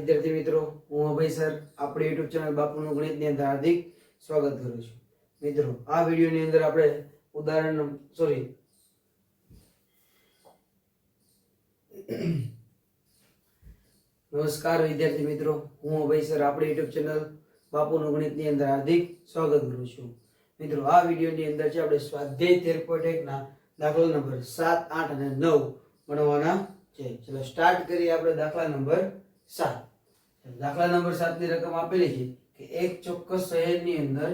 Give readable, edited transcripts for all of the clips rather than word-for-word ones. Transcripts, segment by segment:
વિદ્યાર્થી મિત્રો, હું અભય સર આપણી યુટ્યુબ ચેનલ બાપુનું ગણિતની અંદર હાર્દિક સ્વાગત કરું છું. મિત્રો, આ વિડીયોની અંદર આપણે નમસ્કાર વિદ્યાર્થી મિત્રો, હું અભય સર આપણી યુટ્યુબ ચેનલ બાપુનું ગણિતની અંદર હાર્દિક સ્વાગત કરું છું. મિત્રો, આ વિડીયોની અંદર છે આપણે સ્વાધ્યાય 13.1 ના દાખલા નંબર 7, 8 અને 9 ગણવાના છે. ચલો સ્ટાર્ટ કરીએ આપણે દાખલા નંબર 7. દાખલા નંબર 7 ની રકમ આપેલી છે કે એક ચોક્કસ શહેરની અંદર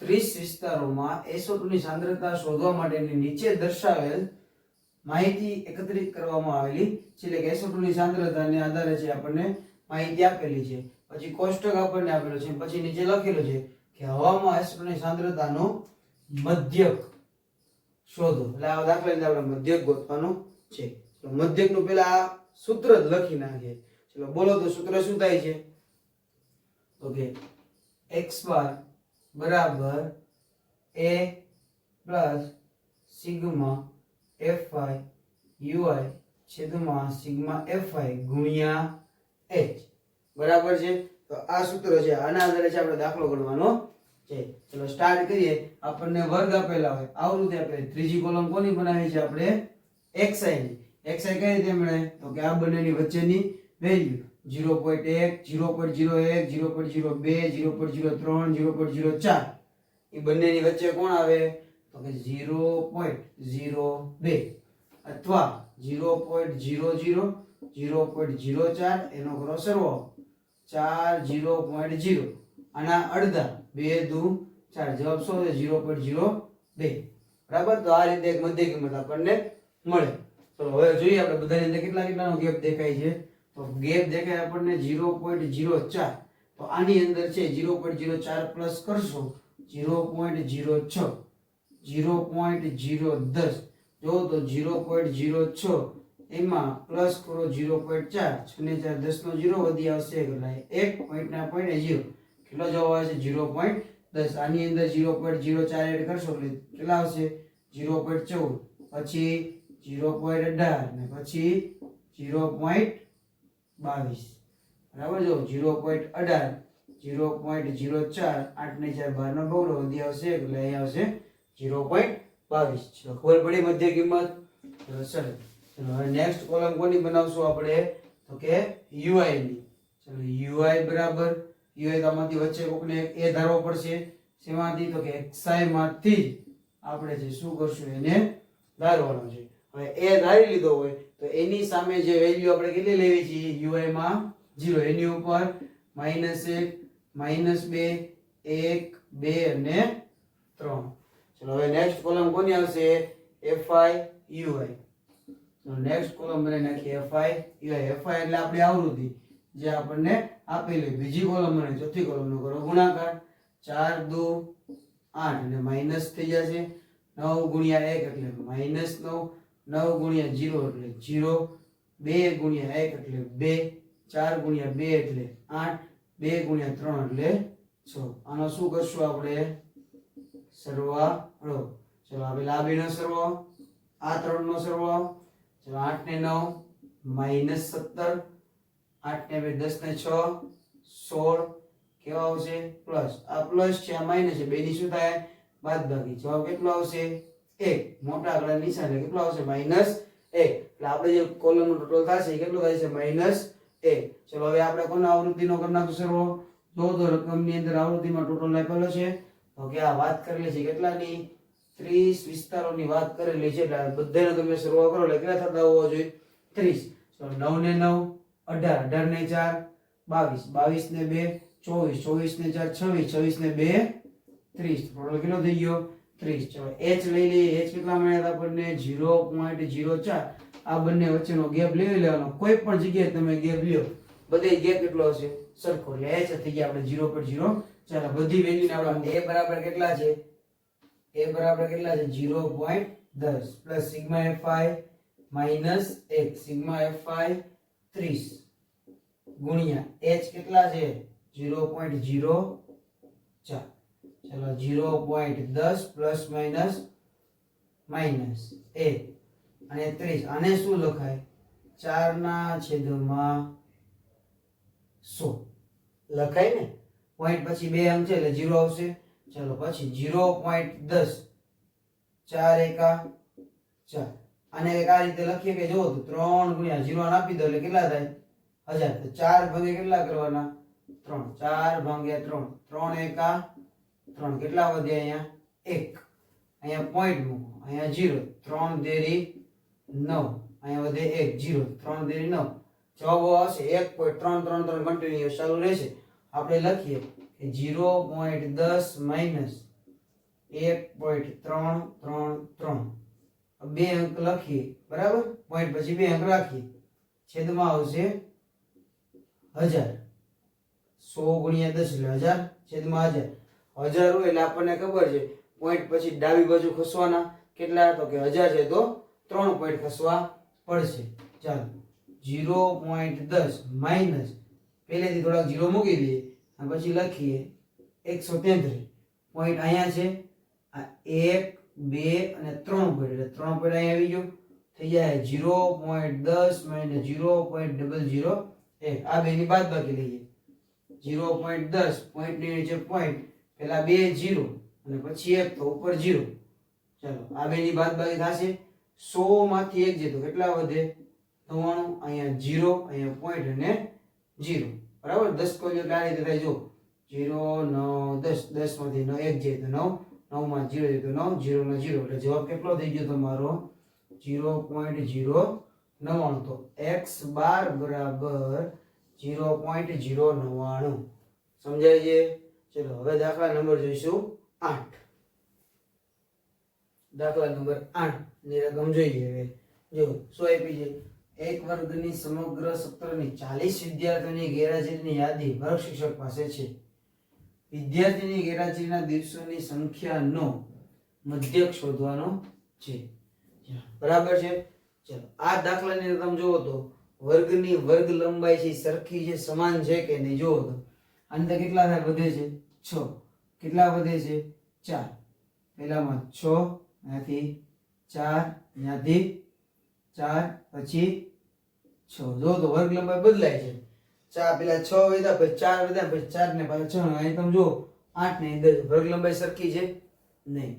30 વિસ્તારોમાં SO2 ની સાંદ્રતા શોધવા માટેની નીચે દર્શાવેલ માહિતી એકત્રિત કરવામાં આવેલી છે. એટલે કે SO2 ની સાંદ્રતાને આધારે છે આપણને માહિતી આપેલી છે. પછી કોષ્ટક આપણને આપેલું છે. પછી નીચે લખેલું છે કે હવામાં SO2 ની સાંદ્રતાનો મધ્યક શોધો. એટલે આ દાખલાની અંદર આપણે મધ્યક ગોતવાનો છે. તો મધ્યકનું પહેલા આ સૂત્ર જ લખી નાખીએ. ચલો બોલો તો સૂત્ર શું થાય છે? તો કે x બાર બરાબર a plus sigma fi ui છેદમાં સિગ્મા fi ગુણ્યા h બરાબર છે. તો આ સૂત્ર છે, આના આધારે છે આપણે દાખલો ગણવાનો છે. ચલો સ્ટાર્ટ કરીએ. આપણને વર્ગ આપેલા હોય આવૃત્તિ આપેલી, ત્રીજી કોલમ કોની બનાવી છે આપણે? xi ની. xi કઈ રીતે મળે? તો કે આ બંનેની વચ્ચેની વેલ્યુ 0.1 0.01 0.02 0.03 0.04 એ બંનેની વચ્ચે કોણ આવે? તો કે 0.02 અથવા 0.00 0.04 એનો કરો સરવાળો 4 0.0 આના અડધા 2 દુ 4 જવાબ શું છે? 0.02 બરાબર. તો આ રીતે એક મધ્ય કિંમત આપણને મળે. ચલો હવે જોઈએ આપણે બધાની અંદર કેટલાનો ગેપ દેખાય છે. તો ગેપ દેખાય આપણને 0.04. તો આની અંદર છે 0.04 પ્લસ કરશો 0.06 0.010 જો તો 0.06 એમાં પ્લસ કરો 0.4 6 ને 4 10 નો 0 વધી આવશે એટલે 1 પોઈન્ટના પોઈન્ટ 0 કેટલો જવાબ આવે છે? 0.10. આની અંદર 0.04 એડ કરશો એટલે કેટલા આવશે? 0.14 પછી 0.18 ને પછી 0.22 બરાબર. જો 0.18 0.04 8 ને 4 12 નો બગડો વધી આવશે એટલે અહીં આવશે 0.22. ખબર પડી મધ્ય કિંમત? ચલો હવે નેક્સ્ટ કોલમ કોની બનાવશું આપણે? તો કે UI ની. ચલો UI બરાબર UI તો આમાંથી વચ્ચે કોકને એક a ધારવો પડશે. શેમાંથી? તો કે xi માંથી આપણે જે શું કરશું એને ધારવાનો છે. હવે a ધારી લીધો હોય તો એની સામે જે વેલ્યુ આપણે કેટલી લેવી છે? UI માં 0, એની ઉપર -1 -2 1 2 અને 3. ચલો હવે નેક્સ્ટ કોલમ કોની આવશે? fi ui. તો નેક્સ્ટ કોલમ બને નાખીએ fi ui. fi એટલે આપણી આવૃત્તિ જે આપણને આપેલી. બીજી કોલમ બને ચોથી કોલમનો કરો ગુણાકાર 4 દુ 8 અને માઈનસ થઈ જશે 9 ગુણ્યા 1 એટલે -9 9 ગુણ્યા 0 એટલે 0 2 ગુણ્યા 1 એટલે 2 4 ગુણ્યા 2 એટલે 8 2 ગુણ્યા 3 એટલે 6. આનો શું કરશું આપણે? સરવાળો. ચલો આ પેલા આ બેનો સરવાળો આ ત્રણનો સરવાળો. ચલો 8 ને 9 -17 8 ને 2 10 ને 6 16 કેવા આવશે? પ્લસ. આ પ્લસ છે આ માઈનસ છે, બેની શું થાય? બાદબાકી. જવાબ કેટલો આવશે? 1. મોટા આંકડા નિશાને કેટલો આવશે? -1. એટલે આપણે જે કોલમનું ટોટલ થશે એ કેટલું થાય છે? -1. ચલો હવે આપણે કોના આવૃત્તિનો કરી નાખશું સરવાળો? જો તો રકમની અંદર આવૃત્તિમાં ટોટલ આપેલો છે તો કે આ વાત કરેલી છે કેટલાની? 30 વિસ્તારોની વાત કરેલી છે. એટલે બધાનો તમે સરવાળો કરો એટલે કેટલા થતા હોવા જોઈએ? 30. તો 9 ને 9 18 18 ને 4 22 22 ને 2 24 24 ને 4 26 26 ને 2 30. ટોટલ કેટલો થઈ ગયો? 30. ચલો h લઈ લઈએ. h કેટલા મળ્યા આપણને? 0.04. આ બંને વચ્ચેનો ગેપ લઈ લેવાનો. કોઈ પણ જગ્યાએ તમે ગેપ લ્યો બધે ગેપ કેટલો હશે? સરખો. એટલે h થઈ ગયા આપણે 0.0. ચાલો બધી વેલ્યુને આપણે a બરાબર કેટલા છે? a બરાબર કેટલા છે? 0.10 plus sigma fi minus 1 sigma fi 30 ગુણ્યા h કેટલા છે? 0.04. ચલો 0.10 પ્લસ માઈનસ -1 અને 30. આને શું લખાય? 4 ના છેદમાં 100 લખાય ને. પોઈન્ટ પછી 2 અંક છે એટલે 0 આવશે. ચાલો પછી 0.10 4 એકા 4. આને એક આ રીતે લખીએ કે જો તો 3 ગુણ્યા 0 આપી દો એટલે કેટલા થાય 1000. તો 4 ભાગે કેટલા કરવાના 3. 4 ભાગ્યા 3. 3 એકા 3 કેટલા વધે અહીંયા 1. અહીંયા પોઈન્ટ મૂકો, અહીંયા 0. 3 તેરી 9. અહીંયા વધે 1 0. 3 તેરી 9. જવાબ આવશે 1.333 કન્ટિન્યુઅસ ચાલુ રહેશે. આપણે લખીએ કે 0.10 માઈનસ 1.333. બે અંક લખીએ બરાબર. પોઈન્ટ પછી 2 અંક રાખીએ. છેદમાં આવશે 1000. 100 ગુણ્યા 10 એટલે 1000. છેદમાં 1000. 1000 હોય એટલે આપણને ખબર છે પોઈન્ટ પછી ડાબી બાજુ ખસવાના કેટલા, તો કે 1000 છે તો 3 પોઈન્ટ ખસવા પડશે. ચાલો 0.10 માઈનસ પહેલેથી થોડાક 0 મૂકી દઈએ અને પછી લખીએ 133. પોઈન્ટ અહીંયા છે આ 1 2 અને 3 પોઈન્ટ એટલે 3 પોઈન્ટ અહીંયા આવી ગયો. થઈ જાય 0.10 માઈનસ 0.001. આ બેની બાદબાકી લઈએ. 0.10 પોઈન્ટ ની નીચે પોઈન્ટ, પહેલા 2 0 અને પછી 1 તો ઉપર 0. ચાલો આ બેની બાદબાકી થશે. 100 માંથી 1 જેતો કેટલા વધે 99. અહીંયા 0, અહીંયા પોઈન્ટ અને 0 બરાબર. 10 કોઈ એટલે આ રીતે થાય જો 0 9 10. 10 માંથી 1 જાય તો 9, 9 માં 0 જાય તો 9, 0 માં 0 એટલે જવાબ કેટલો થઈ ગયો તમારો 0.099. તો x બાર બરાબર 0.099. સમજાય છે. ચલો હવે દાખલા નંબર જોઈશું 8. દાખલા નંબર 8 ની રકમ જોઈએ. હવે જો શું આપી છે, એક વર્ગની સમગ્ર સત્રની 40 વિદ્યાર્થીઓની ગેરહાજરીની યાદી વર્ગ શિક્ષક પાસે છે. વિદ્યાર્થીની ગેરહાજરીના દિવસોની સંખ્યાનો મધ્યક શોધવાનો છે. બરાબર છે. ચલો આ દાખલાની રકમ જોવો તો વર્ગની વર્ગ લંબાઈ છે સરખી છે, સમાન છે કે નહીં જોવો તો અંદર કેટલા થાય વધે છે 6. કેટલા વધે છે 4. પહેલામાં 6, અહીંયાથી 4, અહીંયાથી 4, પછી 6. જો તો વર્ગ લંબાઈ બદલાય છે. 4 પેલા 6 વધ્યા પછી 4 વધ્યા પછી 4 ને પાછા 6. અહીં તમે જો 8 ને 10 વર્ગ લંબાઈ સરખી છે નહીં.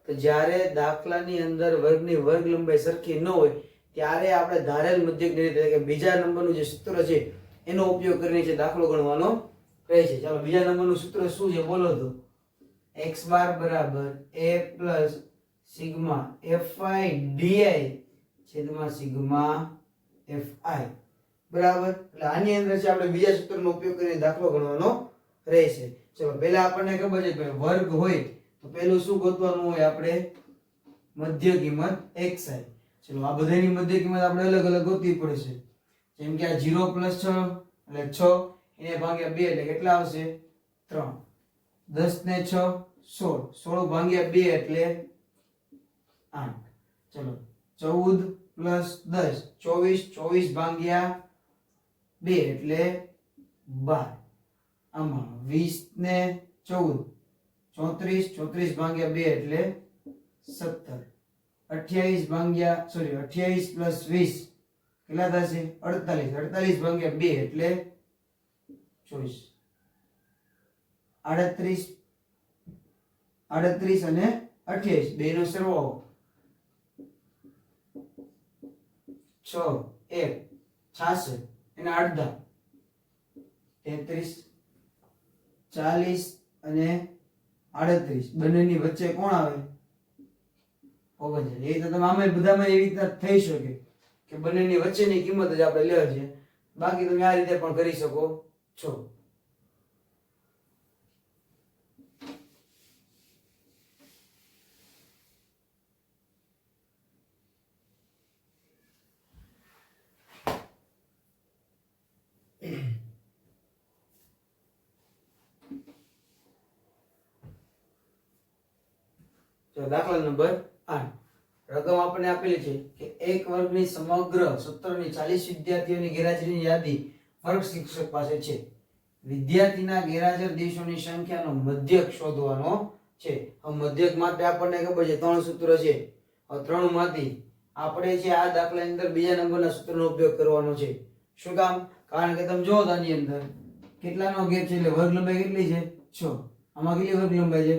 તો જ્યારે દાખલાની અંદર વર્ગની વર્ગ લંબાઈ સરખી ન હોય ત્યારે આપણે ધારેલ મધ્યક નિર્ણય એટલે કે બીજા નંબરનું જે સૂત્ર છે એનો ઉપયોગ કરીને છે દાખલો ગણવાનો રહે છે. ચાલો બીજા નંબરનું સૂત્ર શું છે બોલો તો. x બાર બરાબર a plus sigma fi di છેદમાં સિગ્મા fi બરાબર. એટલે આની અંદર છે આપણે બીજા સૂત્રનો ઉપયોગ કરીને દાખલો ગણવાનો રહેશે. ચલો પહેલા આપણને ખબર છે કે વર્ગ હોય તો પહેલું શું ગોતવાનું હોય આપણે મધ્ય કિંમત xi. ચલો આ બધાની મધ્ય કિંમત આપણે અલગ અલગ ગોતવી પડશે. જેમ કે આ 0 + 6 એટલે 6, એને ભાગ્યા 2 એટલે કેટલા આવશે 3. 10 ને 6 16, 16 ભાગ્યા 2 એટલે 8. ચલો 14 + 10 24, 24 ભાગ્યા 2 એટલે 12. આમાં 20 ને 14 34, 34 ભાગ્યા 2 એટલે 17. 28 ભાગ્યા 28 + 20 કેટલા થશે 48, 48 ભાગ્યા 2 એટલે 24. 38 અને 28 બેનો સરવાળો 6 1 66 એના અડધા 33 40 અને 38 બંનેની વચ્ચે કોણ આવે 39. એ તો તમે આમે બધામાં એવી રીતના થઈ શકે કે બંનેની વચ્ચેની કિંમત જ આપણે લેવા છે. બાકી તમે આ રીતે પણ કરી શકો છો. દાખલા નંબર 8. રકમ આપણને આપેલી છે કે એક વર્ગની સમગ્ર સત્રની 40 વિદ્યાર્થીઓની ગેરહાજરીની યાદી વર્ગ શિક્ષક પાસે છે. વિદ્યાર્થીના ગેરહાજર દિવસોની સંખ્યાનો મધ્યક શોધવાનો છે. આ મધ્યક માટે આપણને ખબર છે 3 સૂત્ર છે. આ 3 માંથી આપણે છે આ દાખલાની અંદર બીજા નંબરના સૂત્રનો ઉપયોગ કરવાનો છે. શું કામ? કારણ કે તમે જો આની અંદર કેટલાનો ગેપ છે એટલે વર્ગ લંબાઈ કેટલી છે 6. આમાં કેટલી વર્ગ લંબાઈ છે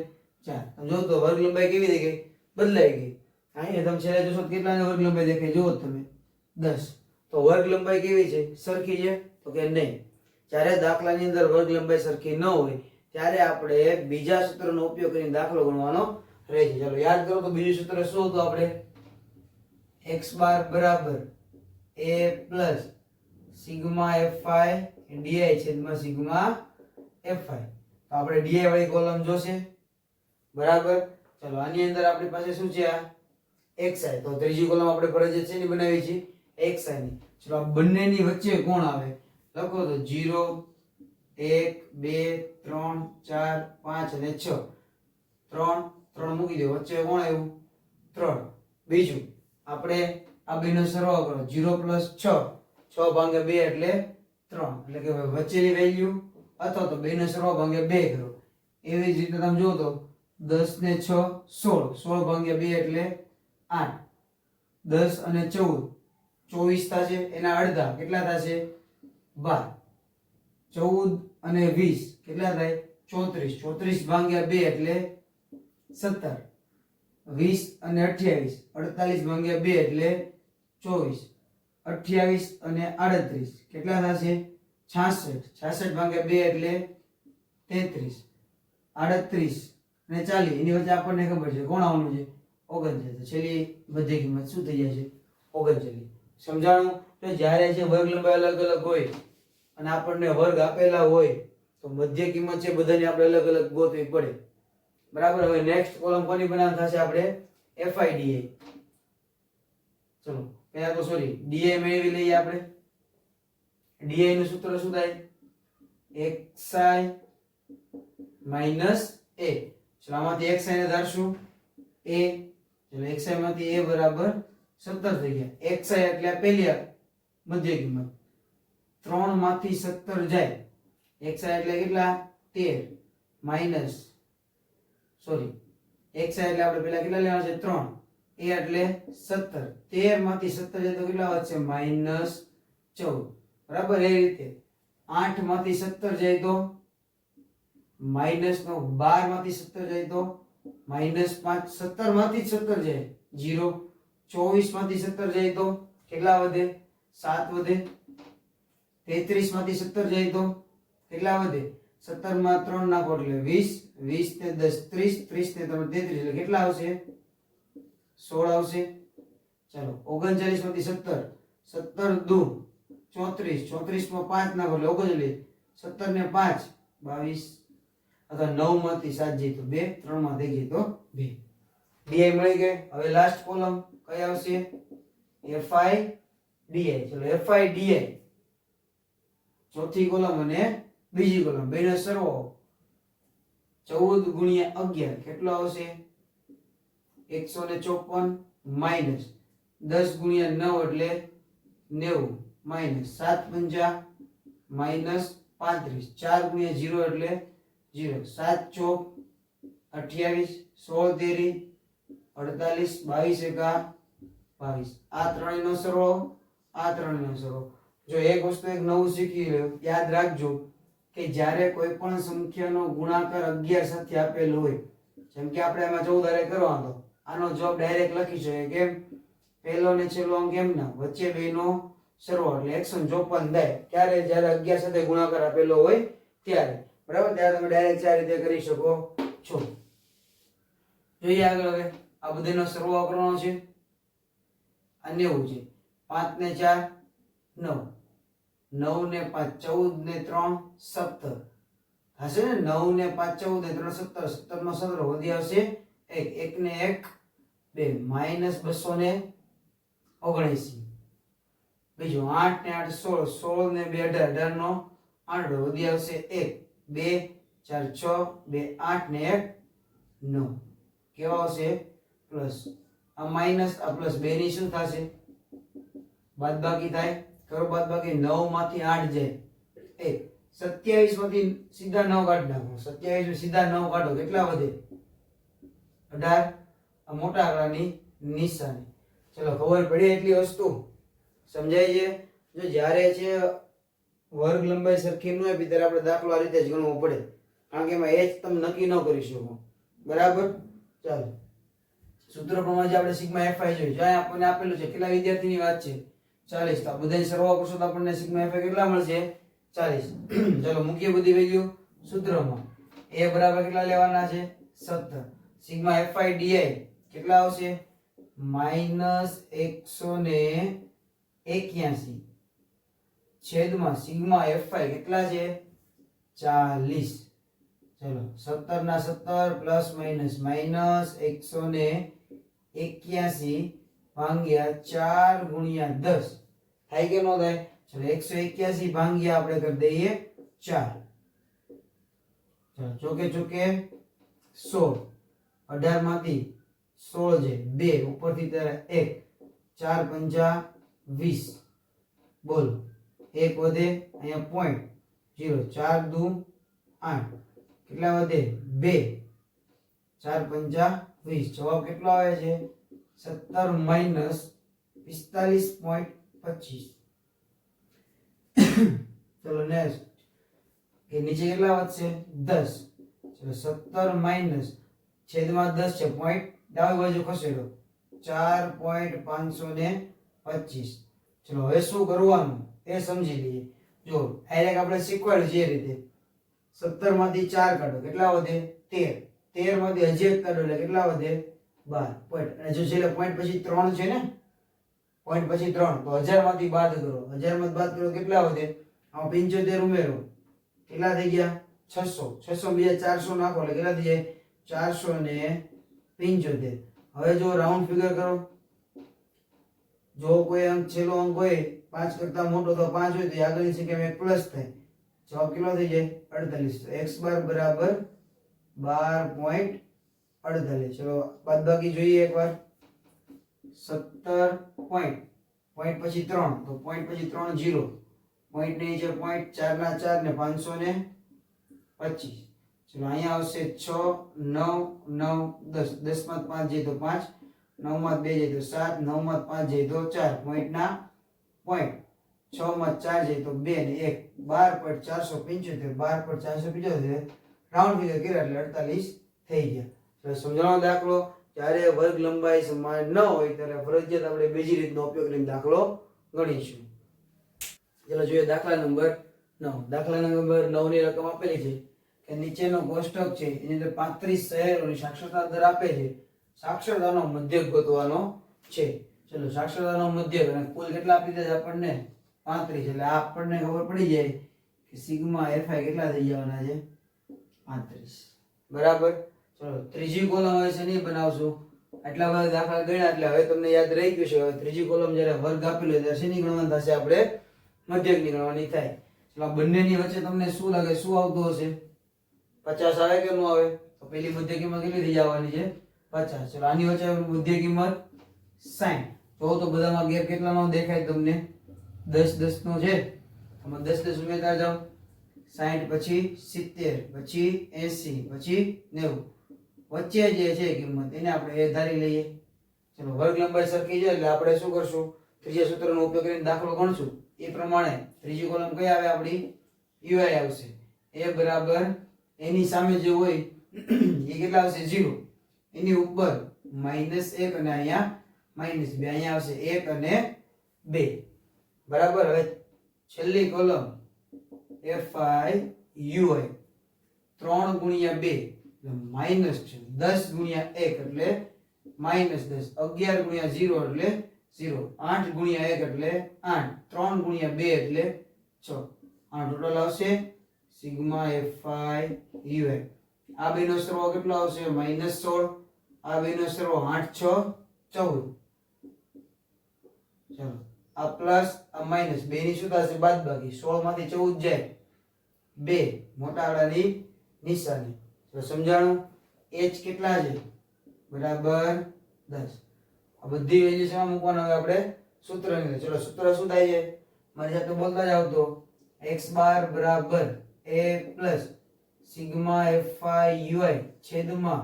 4. તમે જો તો વર્ગ લંબાઈ કેવી થઈ ગઈ બદલાઈ ગઈ. અહીંયા તમે છેલ્લે જોશો કેટલાની વર્ગ લંબાઈ દેખાય જુઓ તમે 10. તો વર્ગ લંબાઈ કેવી છે સરખી છે તો કે નહીં. જ્યારે દાખલાની અંદર વર્ગ લંબાઈ સરખી ન હોય ત્યારે આપણે બીજા સૂત્રનો ઉપયોગ કરીને દાખલો ગણવાનો રહે છે. ચાલો યાદ કરો તો બીજું સૂત્ર શું હતું આપણે x બાર બરાબર a plus sigma fi di છેદમાં સિગ્મા fi. તો આપણે di વાળી કોલમ જોશે બરાબર. ચાલો આની અંદર આપણી પાસે શું છે આ xi. તો ત્રીજી કોલમ આપણે ફરજિયાત છે ની બનાવી છે xi ની. ચાલો આ બંનેની વચ્ચે કોણ આવે લખો તો 0 1 2 3 4 5 અને 6. 3 મૂકી દો વચ્ચે કોણ આવ્યું 3. બીજું આપણે આ બેનો સરવાળો કરો 0 પ્લસ 6 6 ભાગ્યા 2 એટલે 3 એટલે કે વચ્ચેની વેલ્યુ અથવા તો બેનો સરવાળો ભાગ્યા 2 કરો. એવી જ રીતે તમે જુઓ તો 10 ને 6 16 16 ભાગ્યા 2 એટલે 8. 10 અને 14 24 થશે એના અડધા કેટલા થશે 12. 14 અને 20 કેટલા થાય 34 34 ભાગ્યા 2 એટલે 17. 20 અને 28 48 ભાગ્યા 2 એટલે 24. 28 અને 38 કેટલા થશે 66 66 ભાગ્યા 2 એટલે 33. 38 અને 40 એની વચ્ચે આપણને ખબર છે કોણ આવવાનું છે 39. છેલ્લી બધી કિંમત શું થઈ જશે 39. સમજાણું. તો જ્યારે છે વર્ગ લંબાઈ અલગ અલગ હોય અને આપણને વર્ગ આપેલા હોય તો મધ્ય કિંમત છે બધાની આપણે અલગ અલગ ગોતવી પડે બરાબર. હવે નેક્સ્ટ કોલમ કોની બનાવવાની થશે આપણે FIDA. ચલો પહેલા તો સોરી DA મેળવી લઈએ આપણે. DA નું સૂત્ર શું થાય xi માઈનસ a. ચલો આમાંથી xi ને ધારશું a. ચલો xi માંથી a બરાબર 17 થઈ ગયા. xi એટલે પહેલી મધ્ય કિંમત 3 માંથી 17 જાય xi એટલે કેટલા 13 માઈનસ સોરી xi એટલે આપણે પહેલા કેટલા લેવાના છે 3 a એટલે 17 13 માંથી 17 જાય તો કેટલા વધશે માઈનસ 14 બરાબર. એ રીતે 8 માંથી 17 જાય તો માઈનસ 9 12 માંથી 17 જાય તો માઈનસ 5 17 માંથી 17 જાય 0 24 માંથી 17 જાય તો કેટલા વધે 7 વધે. 33 માંથી 17 જાય તો કેટલા વધે 17 માં 3 નાખો એટલે 20 20 ને 10 30 30 ને 3 33 એટલે કેટલા આવશે 16 આવશે. ચાલો 39 માંથી 17 17 દુ 34 34 માં 5 નાખો એટલે 39 17 ને 5 22 અથવા 9 માંથી 7 જાય તો 2 3 માં થઈ જાય તો 2. DI મળી ગઈ. હવે લાસ્ટ કોલમ કઈ આવશે FIDA. ચલો FIDA ચોથી કોલમ અને બીજી કોલમ બેનો સરવાળો 14 ગુણ્યા 11 કેટલો આવશે 154 માઈનસ 10 ગુણ્યા 9 એટલે 90 માઈનસ 7 પંચા માઈનસ 35 4 ગુણ્યા 0 એટલે 0 7 ચોક 28 16 તેરી 48 22 એકા 22. આ ત્રણેયનો સરવાળો આ ત્રણેયનો સરવાળો. જો એક વસ્તુ એક નવું શીખી લો યાદ રાખજો કે જ્યારે કોઈ પણ સંખ્યાનો ગુણાકાર 11 સાથે આપેલો હોય જેમ કે આપણે આમાં 14 કરવાનો આનો જવાબ ડાયરેક્ટ લખી શકીએ કેમ પહેલો ને છેલ્લો અંક એમ ના વચ્ચે બેનો સરવાળો એટલે 154 થાય ક્યારે જ્યારે 11 સાથે ગુણાકાર આપેલો હોય ત્યારે બરાબર. ત્યારે તમે ડાયરેક્ટ આ રીતે કરી શકો છો. જોઈએ આગળ. હવે આ બધાનો સરવાળો કરવાનો છે આ 90 છે 5 ને 4 9 9 ને 5 14 ને 3 17 હશે ને 9 ને 5 14 ને 3 17 17 નો 17 વધી આવશે 1 1 ને 1 2 માઈનસ 279. બીજું 8 ને 8 16 16 ને 2 18 18 નો 8 વધી આવશે 1 2 4 6 2 8 ને 1 9 કેવા આવશે પ્લસ. આ માઈનસ આ પ્લસ બે ની શું થશે બાદબાકી થાય કરો બાદબાકી 9 માંથી 8 જાય 1 27 માંથી સીધા 9 કાઢી નાખો 27 સીધા 9 કાઢો કેટલા વધે 18. આ મોટા આંકડાની નિશાની. ચલો ખબર પડી એટલી વસ્તુ સમજાય છે. જો જ્યારે છે વર્ગ લંબાઈ સરખી ન હોય ત્યારે આપણે દાખલો આ રીતે જ ગણવો પડે, કારણ કે એમાં h તમે નક્કી ન કરી શકો. બરાબર. ચાલો સૂત્ર પ્રમાણે આપણે સિગ્મા fi જોઈએ. જો આપણને આપેલું છે કેટલા વિદ્યાર્થીની વાત છે 40, તો આ બધાની સરવાળો કરશો તો આપણને સિગ્મા fi કેટલા મળશે 40. ચાલો મૂકીએ બધી વેલ્યુ સૂત્રમાં. a બરાબર કેટલા લેવાના છે 17. સિગ્મા fi di કેટલા આવશે -181 છેદમાં સિગ્મા fi કેટલા છે 40. ચલો 17 ના 17 પ્લસ માઈનસ -181 ભાગ્યા 4 ગુણ્યા 10 થાય કે નો થાય? ચલો 181 ભાગ્યા આપણે કરી દઈએ 4. ચલો ચોકે ચોકે 16, 18 માંથી 16 છે 2 ઉપરથી ત્યારે 1, 4 પંચા 20. બોલ 1 વધે અહીંયા પોઈન્ટ 0, 4 દુ 8, કેટલા વધે 2, 4 પંચા 20. જવાબ કેટલો આવે છે 17 માઈનસ 45.25. ચલો નેક્સ્ટ કે નીચે કેટલા વધશે 10. ચલો 17 માઈનસ છેદમાં 10 છે પોઈન્ટ ડાબી બાજુ ખસેડો 4.525. ચલો હવે શું કરવાનું એ સમજી લઈએ. જો ડાયરેક્ટ આપણે શીખવાડ્યું જે રીતે 17 માંથી 4 કાઢો કેટલા વધે 13. 13 માંથી હજી એક કાઢો એટલે કેટલા વધે 12 પોઈન્ટ. અને જો છેલ્લે પોઈન્ટ પછી 3 છે ને, પોઈન્ટ પછી 3 તો 1000 માંથી બાદ કરો. 1000 માંથી બાદ કરો કેટલા વધે? આમાં 75 ઉમેરો કેટલા થઈ ગયા 600. 600 બીજા 400 નાખો એટલે કેટલા થઈ જાય 475. હવે જો રાઉન્ડ ફિગર કરો, જો કોઈ અંક છેલ્લો અંક હોય 5 કરતા મોટો તો 5 હોય તો આગળની સંખ્યામાં એક પ્લસ થાય. જવાબ કેટલો થઈ જાય 48. તો x બાર બરાબર 12.48. ચલો બાદબાકી જોઈએ એકવાર. 17 પોઈન્ટ પછી 3 તો પોઈન્ટ પછી 3 0, પોઈન્ટ ની નીચે પોઈન્ટ 4 ના 4 ને 525. ચલો અહીંયા આવશે 6 9 9 10. 10 માં 5 જાય તો 5, 9 માં 2 જાય તો 7, 9 માં 5 જાય તો 4, પોઈન્ટ ના પોઈન્ટ 6 માં 4 જાય તો 2 ને 1, 12.475. 12.475 રાઉન્ડ ફિગર કર્યા એટલે 48 થઈ ગયા. તો સમજાવવાનો દાખલો, જ્યારે વર્ગ લંબાઈ સમાન ન હોય ત્યારે ફરજિયાત આપણે બીજી રીતનો ઉપયોગ કરીને દાખલો ગણીશું. ચલો જોઈએ દાખલા નંબર 9. દાખલા નંબર 9 ની રકમ આપેલી છે કે નીચેનો કોષ્ટક છે એની અંદર 35 શહેરોની સાક્ષરતા દર આપે છે. સાક્ષરતાનો મધ્યક ગોતવાનો છે. ચલો સાક્ષરતાનો મધ્યક અને કુલ કેટલા આપી દીધા આપણને 35. એટલે આપણને ખબર પડી જાય કે સિગ્મા fi કેટલા થઈ જવાના છે 35. બરાબર. ચલો ત્રીજી કોલમ હવે છે નહીં બનાવશું. આટલા બધા દાખલા ગણ્યા એટલે હવે તમને યાદ રહી ગયું છે. હવે ત્રીજી કોલમ જ્યારે વર્ગ આપેલો ત્યારે શેની ગણવાની થશે આપણે મધ્યકની ગણવાની થાય. ચલો આ બંનેની વચ્ચે તમને શું લાગે શું આવતું હશે 50 આવે કે ન આવે? તો પેલી મધ્ય કિંમત કેટલી થઈ જવાની છે 50. ચલો આની વચ્ચે મધ્ય કિંમત 60. તો બધામાં ગેપ કેટલાનો દેખાય તમને 10 10 નો છે. તમે 10 10 ઉમેરતા જાઓ. 60 પછી 70 પછી 80 પછી 90. વચ્ચે જે છે કિંમત એને આપણે એ ધારી લઈએ. ચલો વર્ગ લંબાઈ સરખી છે એટલે આપણે શું કરશું ત્રીજા સૂત્રનો ઉપયોગ કરીને દાખલો ગણશું. એ પ્રમાણે ત્રીજી કોલમ કઈ આવે આપણી ui આવશે. a બરાબર એની સામે જે હોય એ કેટલા આવશે 0, એની ઉપર -1 અને અહીંયા -2, અહીંયા આવશે 1 અને 2. બરાબર. હવે છેલ્લી કોલમ fi ui 3 ગુણ્યા 2 એટલે માઈનસ છે 10 ગુણ્યા 1 એટલે -10, 11 ગુણ્યા 0 એટલે 0, 8 ગુણ્યા 1 એટલે 8, 3 ગુણ્યા 2 એટલે 6. આ ટોટલ આવશે સિગ્મા fi ui. આ બેનો સરવાળો કેટલો આવશે -16. આ બેનો સરવાળો 8 6 14. ચલો આ પ્લસ આ માઈનસ બે ની શું થશે બાદબાકી. 16 માંથી 14 જાય 2 મોટા આંકડાની નિશાની. તો સમજાણું h કેટલા છે બરાબર 10. આ બધી વેલ્યુ શેમાં મૂકવાનો હવે આપણે સૂત્રની અંદર. ચલો સૂત્ર શું થાય છે મારી સાથે બોલતા જાવ તો x બાર બરાબર a plus sigma fi ui છેદમાં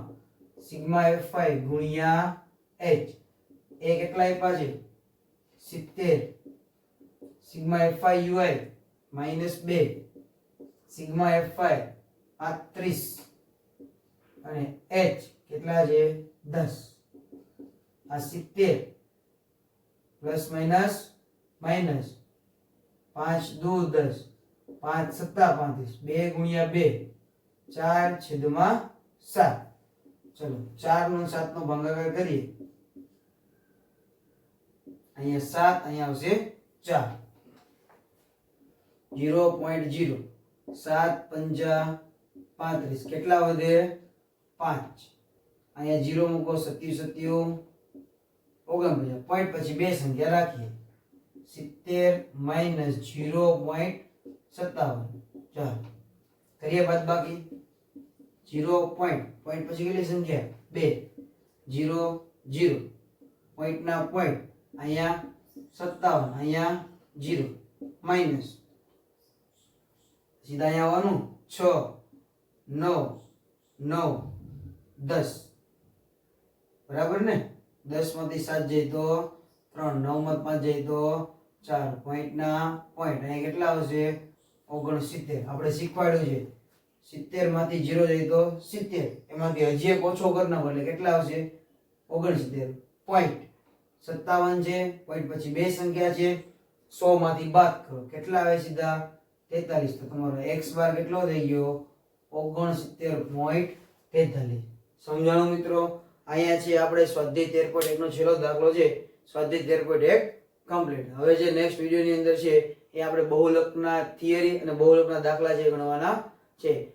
સિગ્મા fi ગુણ્યા h. એ કેટલા આપ્યા છે 70. Sigma fi ui -2 sigma F5 35 અને h કેટલા છે 10 આ 70 પ્લસ માઇનસ માઇનસ 5 દુ 10 5 સત્તા 35 2 ગુણ્યા 2 4/7 ચલો 4 નો 7 નો ભાગાકાર કરીએ અહીંયા 7 અહીંયા આવશે 4 0.0 7 પંજા 35 કેટલા વધે 5 અહીંયા 0 મૂકો 77 49 પોઈન્ટ પછી બે સંખ્યા રાખીએ 70 -0.57 ચાલો કરીએ બાદબાકી 0 પોઈન્ટ પછી કેટલી સંખ્યા 2 0 0 પોઈન્ટ ના પોઈન્ટ અહીંયા 57 અહીંયા 0 માઈનસ સીધા અહીંયા આવવાનું 6 9 9 10 બરાબર ને 10 માંથી 7 જાય તો 3 9 માંથી 5 જાય તો 4 પોઈન્ટ ના પોઈન્ટ અહીંયા કેટલા આવશે 69 આપણે શીખવાડ્યું છે 70 માંથી 0 જાય તો 70 એમાંથી હજી એક ઓછો કરી નાખો એટલે કેટલા આવશે 69 પોઈન્ટ 57 છે પોઈન્ટ પછી બે સંખ્યા છે 100 માંથી બાદ કરો કેટલા આવે સીધા 43 તો તમારો x બાર કેટલો થઈ ગયો 69.43 સમજાણું મિત્રો અહીંયા છે આપણે સ્વાધ્યાય 13.1 નો છેલ્લો દાખલો છે સ્વાધ્યાય 13.1 કમ્પ્લીટ હવે જે નેક્સ્ટ વિડિયો ની અંદર છે એ આપણે બહુલકના થિયરી અને બહુલકના દાખલા છે ગણવાના છે